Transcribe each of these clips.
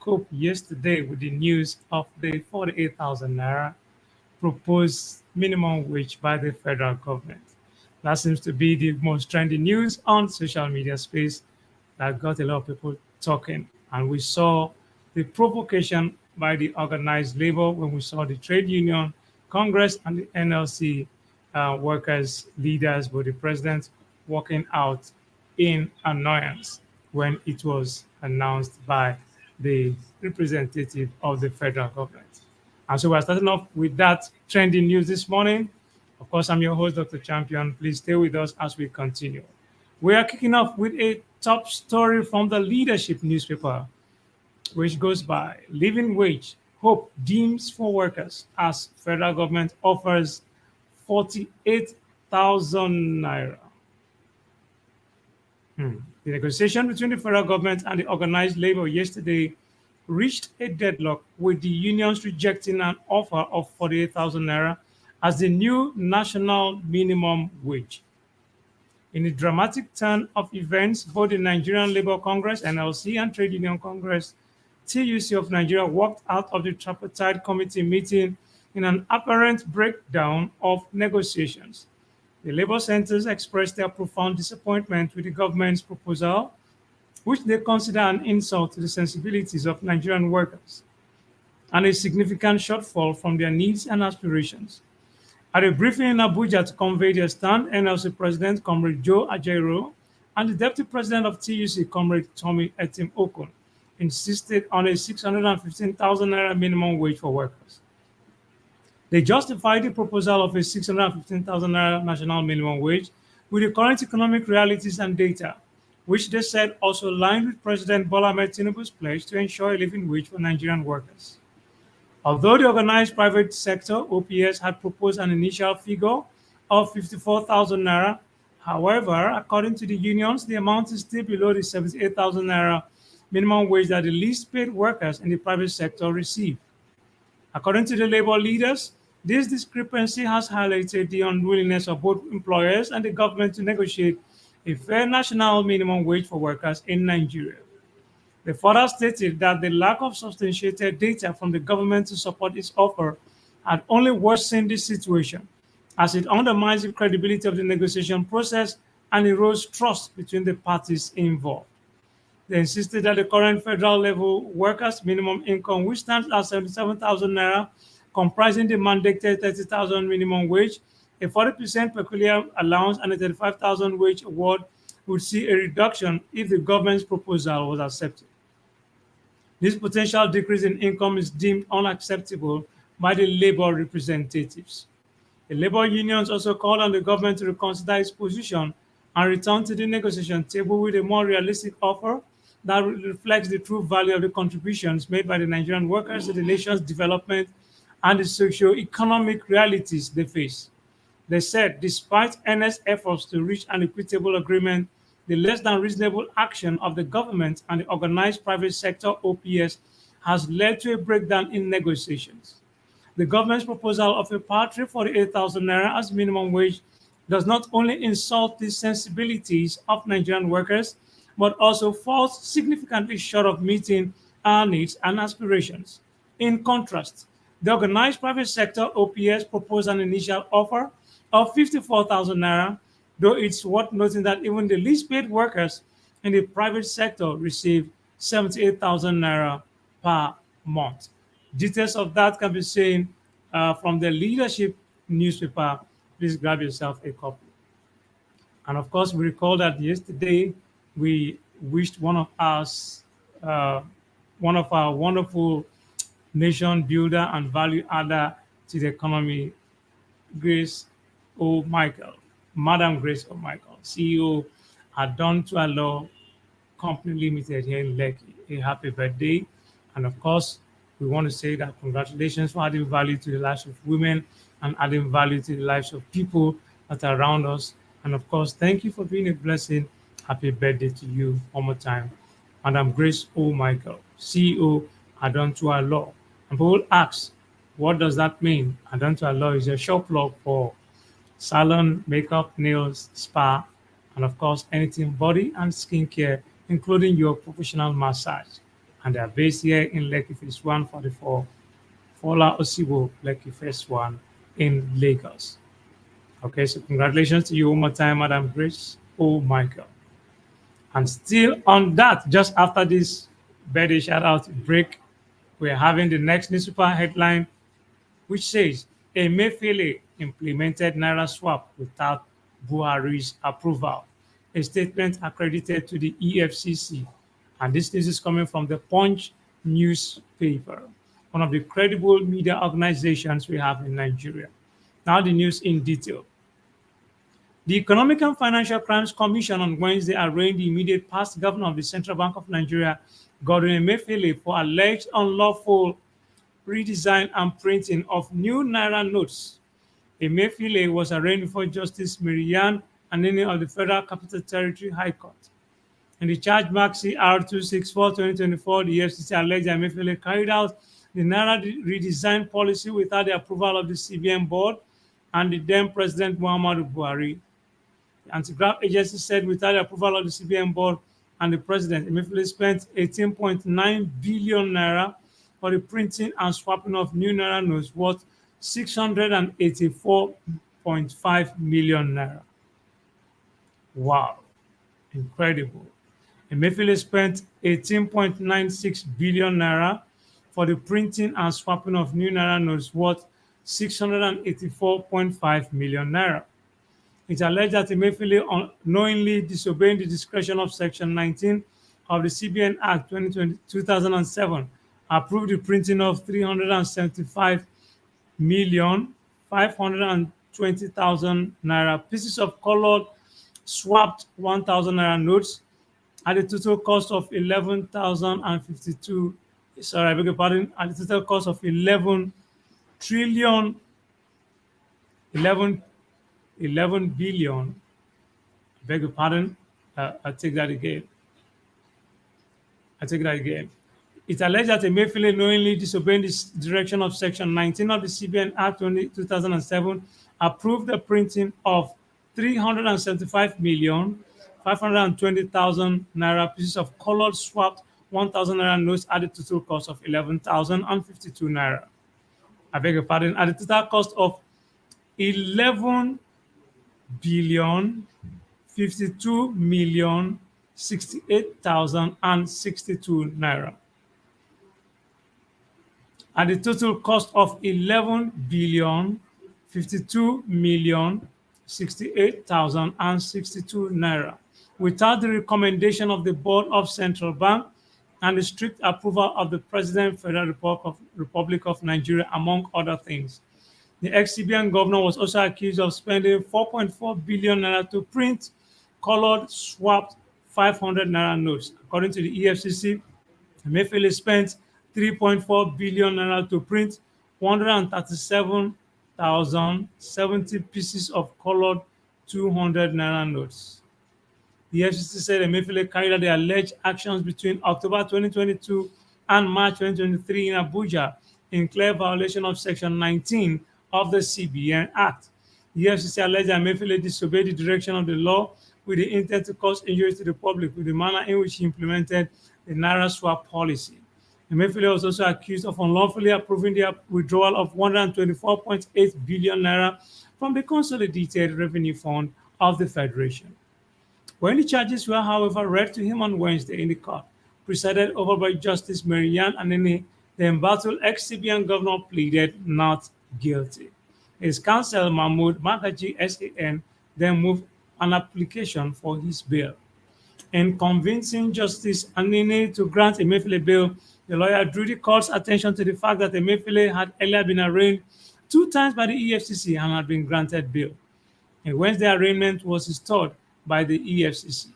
cope yesterday with the news of the 48,000 naira proposed minimum wage by the federal government. That seems to be the most trending news on social media space that got a lot of people talking. And we saw the provocation by the organized labor when we saw the trade union, Congress, and the NLC workers, leaders, but the president walking out in annoyance when it was announced by the representative of the federal government. And so we're starting off with that trending news this morning. Of course, I'm your host, Dr. Champion. Please stay with us as we continue. We are kicking off with a top story from the leadership newspaper, which goes by Living Wage Hope Deems for Workers as federal government offers 48,000 naira. The negotiation between the federal government and the organized labor yesterday reached a deadlock with the unions rejecting an offer of 48,000 naira as the new national minimum wage. In a dramatic turn of events, both the Nigerian Labour Congress (NLC) and Trade Union Congress (TUC) of Nigeria walked out of the tripartite committee meeting in an apparent breakdown of negotiations. The Labour centres expressed their profound disappointment with the government's proposal, which they consider an insult to the sensibilities of Nigerian workers and a significant shortfall from their needs and aspirations. At a briefing in Abuja to convey their stand, NLC President Comrade G9IJA and the Deputy President of TUC, Comrade Tommy Etim Okun, insisted on a 615,000 naira minimum wage for workers. They justified the proposal of a 615,000 naira national minimum wage with the current economic realities and data, which they said also aligned with President Bola Ahmed Tinubu's pledge to ensure a living wage for Nigerian workers. Although the organized private sector (OPS) had proposed an initial figure of 54,000 naira, however, according to the unions, the amount is still below the 78,000 naira minimum wage that the least paid workers in the private sector receive. According to the labor leaders, this discrepancy has highlighted the unwillingness of both employers and the government to negotiate a fair national minimum wage for workers in Nigeria. They further stated that the lack of substantiated data from the government to support its offer had only worsened the situation, as it undermines the credibility of the negotiation process and erodes trust between the parties involved. They insisted that the current federal level workers' minimum income, which stands at 77,000 naira, comprising the mandated 30,000 minimum wage, a 40% peculiar allowance, and a 35,000 wage award, would see a reduction if the government's proposal was accepted. This potential decrease in income is deemed unacceptable by the labor representatives. The labor unions also called on the government to reconsider its position and return to the negotiation table with a more realistic offer that reflects the true value of the contributions made by the Nigerian workers to the nation's development and the socio-economic realities they face. They said despite earnest efforts to reach an equitable agreement, the less than reasonable action of the government and the organized private sector (OPS) has led to a breakdown in negotiations. The government's proposal of a paltry 48,000 naira as minimum wage does not only insult the sensibilities of Nigerian workers, but also falls significantly short of meeting our needs and aspirations. In contrast, the organized private sector (OPS) proposed an initial offer of 54,000 naira, though it's worth noting that even the least paid workers in the private sector receive 78,000 naira per month. Details of that can be seen from the leadership newspaper. Please grab yourself a copy. And of course, we recall that yesterday we wished uh, one of our wonderful nation builder and value adder to the economy, Grace O. Michael, Madam Grace O. Michael, CEO at Don to Law Company Limited here in Lekki. A happy birthday. And of course, we want to say that congratulations for adding value to the lives of women and adding value to the lives of people that are around us. And of course, thank you for being a blessing. Happy birthday to you one more time. Madam Grace O. Michael, CEO at Don to Law. And people ask, what does that mean? Adonto Law is a shop plug for salon, makeup, nails, spa, and of course, anything body and skincare, including your professional massage. and they are based here in Lekki Phase 144, Fola Osibo, Lekki Phase 1 in Lagos. Okay, so congratulations to you one more time, Madam Grace O. Michael. And still on that, just after this birthday shout out break, we're having the next newspaper headline, which says Emefiele implemented Naira swap without Buhari's approval. A statement accredited to the EFCC. And this news is coming from the Punch newspaper, one of the credible media organizations we have in Nigeria. Now the news in detail. The Economic and Financial Crimes Commission on Wednesday arraigned the immediate past governor of the Central Bank of Nigeria, Godwin Emefiele, for alleged unlawful redesign and printing of new Naira notes. Emefiele was arraigned before Justice Marian Anini of the Federal Capital Territory High Court. In the charge mark CR 264-2024, the FCC alleged that Emefiele carried out the Naira redesign policy without the approval of the CBN board and the then President Muhammadu Buhari. The anti-graft agency said without the approval of the CBN board and the president, Emefiele spent 18.9 billion naira for the printing and swapping of new naira notes worth 684.5 million naira. Wow, incredible. Emefiele spent 18.96 billion naira for the printing and swapping of new naira notes worth 684.5 million naira. It alleged that Emefiele knowingly disobeying the discretion of Section 19 of the CBN Act 2007 approved the printing of 375,520,000 naira pieces of colored swapped 1,000 naira notes at a total cost of 11,052. Sorry, I beg your pardon. At a total cost of 11 trillion, 11 11 billion. Beg your pardon. I take that again. I take that again. It alleged that Emefiele knowingly disobeying the direction of Section 19 of the CBN Act 2007 approved the printing of 375,520,000 naira pieces of colored swapped 1,000 naira notes at a total cost of 11,052 naira. I beg your pardon. At a total cost of 11,052,068,062 naira. At the total cost of 11,052,068,062 naira, without the recommendation of the Board of Central Bank and the strict approval of the President Federal Republic of Nigeria, among other things. The ex-CBN governor was also accused of spending 4.4 billion naira to print colored swapped 500 naira notes. According to the EFCC, Emefiele spent 3.4 billion naira to print 137,070 pieces of colored 200 naira notes. The FCC said Emefiele carried out the alleged actions between October 2022 and March 2023 in Abuja in clear violation of Section 19 of the CBN Act. The FCC alleged that Emefiele disobeyed the direction of the law with the intent to cause injury to the public with the manner in which he implemented the Naira swap policy. Emefiele was also accused of unlawfully approving the withdrawal of 124.8 billion naira from the Consolidated Revenue Fund of the Federation. When the charges were, however, read to him on Wednesday in the court, presided over by Justice Marian Anini, the embattled ex-CBN governor pleaded not guilty. His counsel, Mahmoud Magaji SAN, then moved an application for his bail. In convincing Justice Anini to grant Emefiele bail, the lawyer drew the court's attention to the fact that Emefiele had earlier been arraigned 2 times by the EFCC and had been granted bail. A Wednesday arraignment was restored by the EFCC.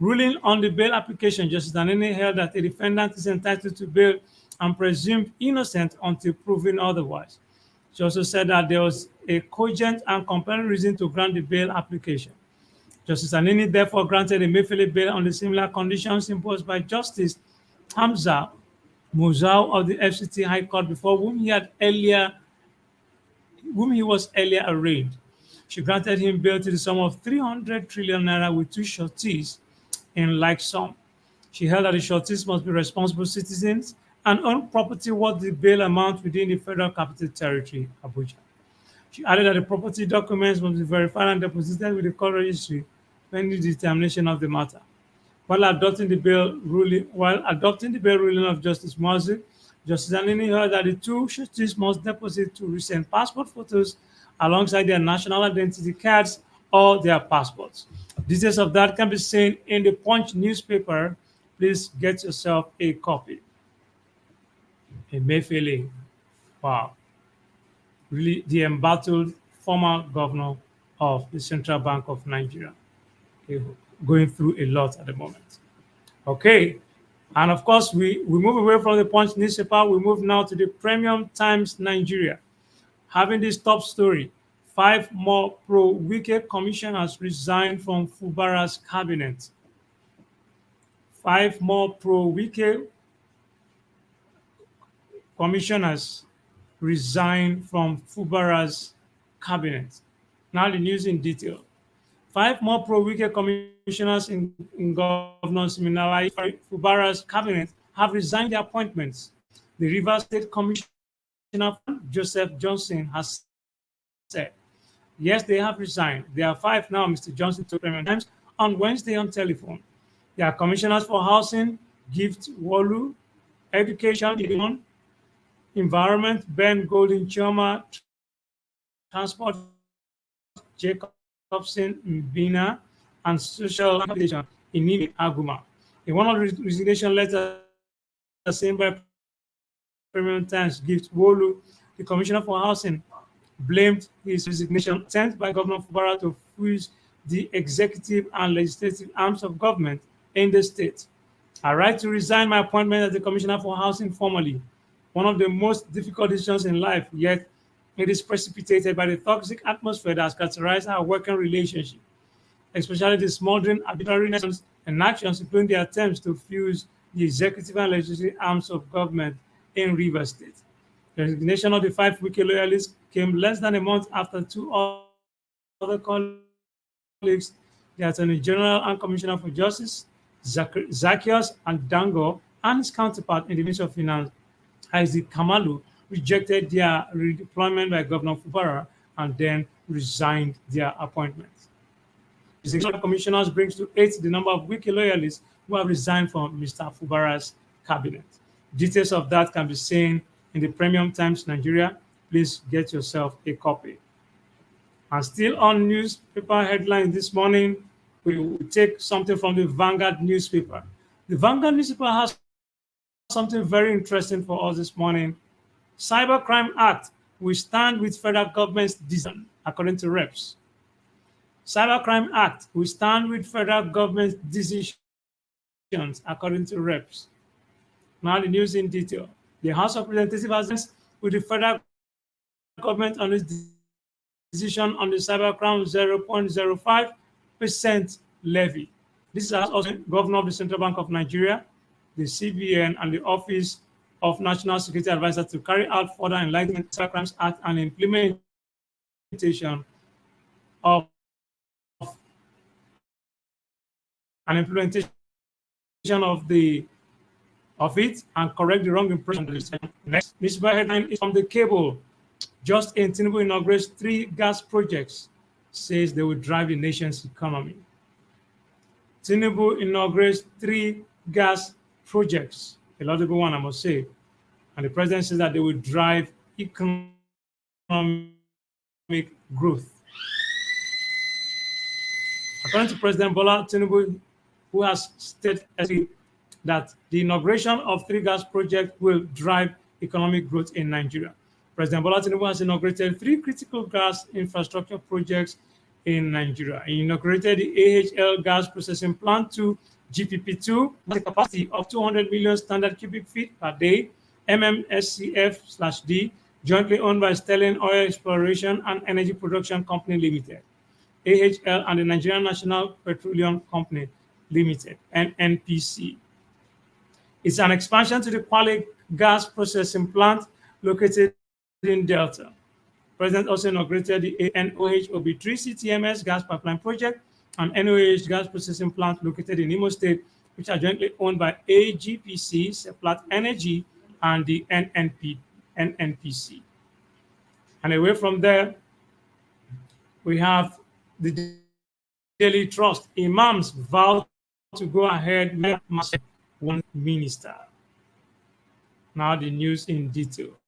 Ruling on the bail application, Justice Anini held that a defendant is entitled to bail and presumed innocent until proven otherwise. She also said that there was a cogent and compelling reason to grant the bail application. Justice Anini therefore granted Emefiele bail on the similar conditions imposed by Justice Hamza Muzau of the FCT High Court, before whom he was earlier arraigned. She granted him bail to the sum of 300 trillion naira with 2 sureties in like sum. She held that the sureties must be responsible citizens and own property worth the bail amount within the Federal Capital Territory, Abuja. She added that the property documents must be verified and deposited with the court registry pending the determination of the matter. While adopting the bail ruling of Justice Mursi, Justice Anini heard that the two trustees must deposit two recent passport photos alongside their national identity cards or their passports. Details of that can be seen in the Punch newspaper. Please get yourself a copy. Emefiele, wow, really the embattled former governor of the Central Bank of Nigeria, okay, going through a lot at the moment. Okay, and of course, we move away from the Punch newspaper. We move now to the Premium Times Nigeria. Having this top story, 5 more pro-Wike commissioners resigned from Fubara's cabinet. 5 more pro-Wike commissioners resigned from Fubara's cabinet. Now the news in detail. 5 more pro-Wike commissioners in Governor Siminalayi Fubara's cabinet have resigned their appointments. The Rivers State Commissioner Joseph Johnson has said, yes, they have resigned. There are 5 now, Mr. Johnson told Premium Times on Wednesday on telephone. They are commissioners for housing, gift, Wolu, education, environment, Ben Golden Choma, transport, Jacobson Mbina, and social accommodation in Nimi Aguma. In one of the resignation letters sent by Premium Times, Gift Wolu, the Commissioner for Housing, blamed his resignation sent by Governor Fubara to fuse the executive and legislative arms of government in the state. I write to resign my appointment as the Commissioner for Housing formally, one of the most difficult decisions in life, yet it is precipitated by the toxic atmosphere that has characterized our working relationship, especially the smoldering arbitrariness and actions, including the attempts to fuse the executive and legislative arms of government in Rivers State. The resignation of the 5 Wike loyalists came less than a month after 2 other colleagues, the Attorney General and Commissioner for Justice, Zacchaeus and Dango, and his counterpart in the Ministry of Finance, Isaac Kamalu, rejected their redeployment by Governor Fubara and then resigned their appointments. The selection of commissioners brings to 8 the number of Wike loyalists who have resigned from Mr. Fubara's cabinet. Details of that can be seen in the Premium Times Nigeria. Please get yourself a copy. And still on newspaper headlines this morning, we will take something from the Vanguard newspaper. The Vanguard newspaper has something very interesting for us this morning. Cybercrime Act will stand with federal government's decision, according to Reps. Cybercrime Act will stand with federal government's decisions, according to Reps. Now the news in detail. The House of Representatives has with the federal government on its decision on the cybercrime 0.05% levy. This is also Governor of the Central Bank of Nigeria, the CBN, and the Office of National Security Advisor to carry out further enlightenment Cybercrimes Act and implementation of it and correct the wrong impression. Next, this headline is from the Cable. Just in, Tinubu inaugurates 3 gas projects, says they will drive the nation's economy. Tinubu inaugurates 3 gas projects, a laudable one, I must say. And the president says that they will drive economic growth. According to President Bola Tinubu, who has stated that the inauguration of 3 gas projects will drive economic growth in Nigeria. President Bola Tinubu has inaugurated 3 critical gas infrastructure projects in Nigeria. He inaugurated the AHL gas processing plant 2, GPP2, with a capacity of 200 million standard cubic feet per day, MMSCF/D, jointly owned by Sterling Oil Exploration and Energy Production Company Limited, AHL, and the Nigerian National Petroleum Company Limited, NNPC. It's an expansion to the Kwale gas processing plant located in Delta. President also inaugurated the NOH OB3 CTMS gas pipeline project and NOH gas processing plant located in Imo State which are jointly owned by AGPC, Seplat Energy, and the NNPC. And away from there, we have the Daily Trust. Imams vow to go ahead with one minister. Now the news in detail.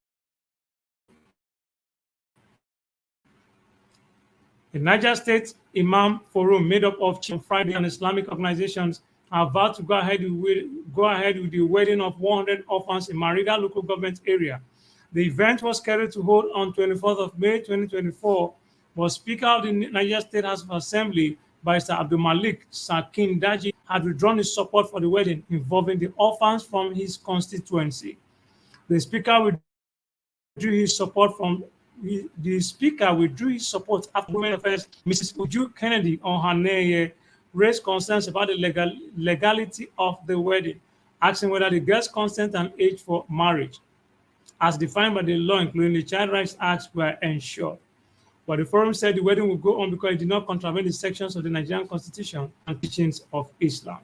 The Niger State Imam Forum, made up of Chief Friday and Islamic organizations, are about to go ahead with the wedding of 100 orphans in Mariga local government area. The event was scheduled to hold on 24th of May 2024, but Speaker of the Niger State House of Assembly, Barrister Abdul Malik Sakin Daji, had withdrawn his support for the wedding involving the orphans from his constituency. The Speaker withdrew his support after Women Affairs Mrs. Uju Kennedy on her raised concerns about the legality of the wedding, asking whether the girl's consent and age for marriage, as defined by the law, including the Child Rights Act, were ensured. But the forum said the wedding would go on because it did not contravene the sections of the Nigerian Constitution and teachings of Islam.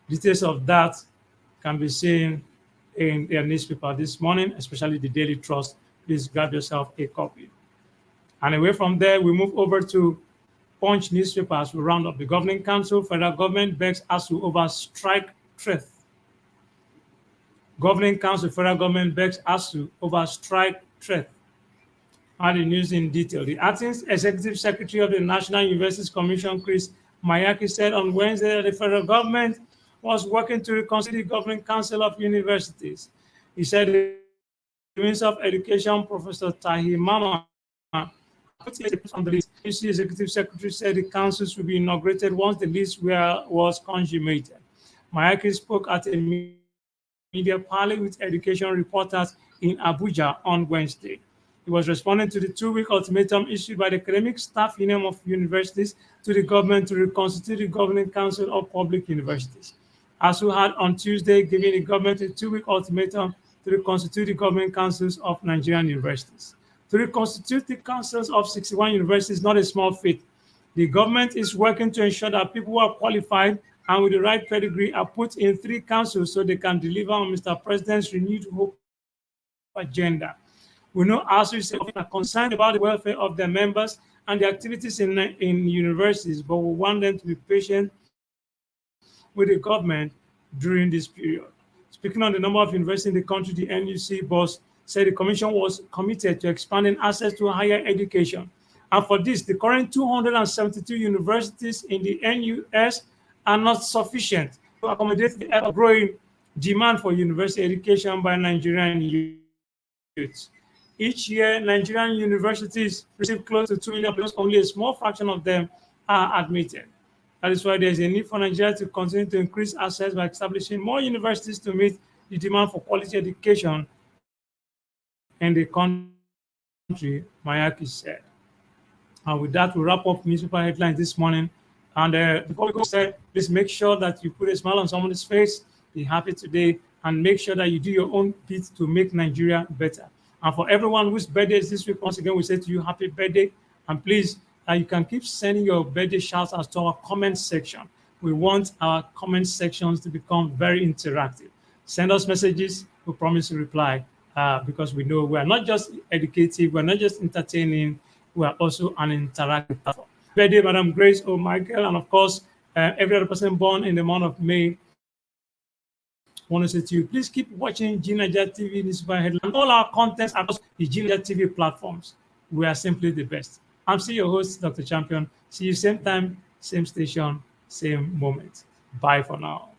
Details of that can be seen in their newspaper this morning, especially the Daily Trust. Please grab yourself a copy. And away from there, we move over to Punch newspaper as we round up. The Governing Council, federal government begs ASU over strike threat. Governing Council, federal government begs ASU over strike threat. And the news in detail. The acting executive secretary of the National Universities Commission, Chris Mayaki, said on Wednesday that the federal government was working to reconcile the Governing Council of Universities. He said the Minister of Education, Professor Tahi Mama, put it on the list. The executive secretary said the councils will be inaugurated once the list was consummated. Mayaki spoke at a media parley with education reporters in Abuja on Wednesday. He was responding to the 2-week ultimatum issued by the Academic Staff Union of Universities to the government to reconstitute the Governing Council of Public Universities. ASU had on Tuesday given the government a 2-week ultimatum to reconstitute the Governing Councils of Nigerian universities. To reconstitute the councils of 61 universities is not a small feat. The government is working to ensure that people who are qualified and with the right pedigree are put in 3 councils so they can deliver on Mr. President's renewed hope agenda. We know ASU is concerned about the welfare of their members and the activities in universities, but we want them to be patient with the government during this period. Speaking on the number of universities in the country, the NUC boss said the commission was committed to expanding access to higher education. And for this, the current 272 universities in the NUS are not sufficient to accommodate the ever-growing demand for university education by Nigerian youths. Each year, Nigerian universities receive close to 2 million, because only a small fraction of them are admitted. That is why there is a need for Nigeria to continue to increase access by establishing more universities to meet the demand for quality education in the country, Mayaki said. And with that, we wrap up newspaper headlines this morning. And before we go, said, please make sure that you put a smile on someone's face, be happy today, and make sure that you do your own bit to make Nigeria better. And for everyone whose birthday is this week, once again, we say to you, happy birthday. And please, you can keep sending your birthday shouts out to our comment section. We want our comment sections to become very interactive. Send us messages. We promise to reply because we know we are not just educative, we're not just entertaining, we are also an interactive platform. Birthday, Madam Grace O'Michael, and of course, every other person born in the month of May. I want to say to you, please keep watching G9IJA TV newspaper headline and all our contents across the G9IJA TV platforms. We are simply the best. I'm still your host, Dr. Champion. See you same time, same station, same moment. Bye for now.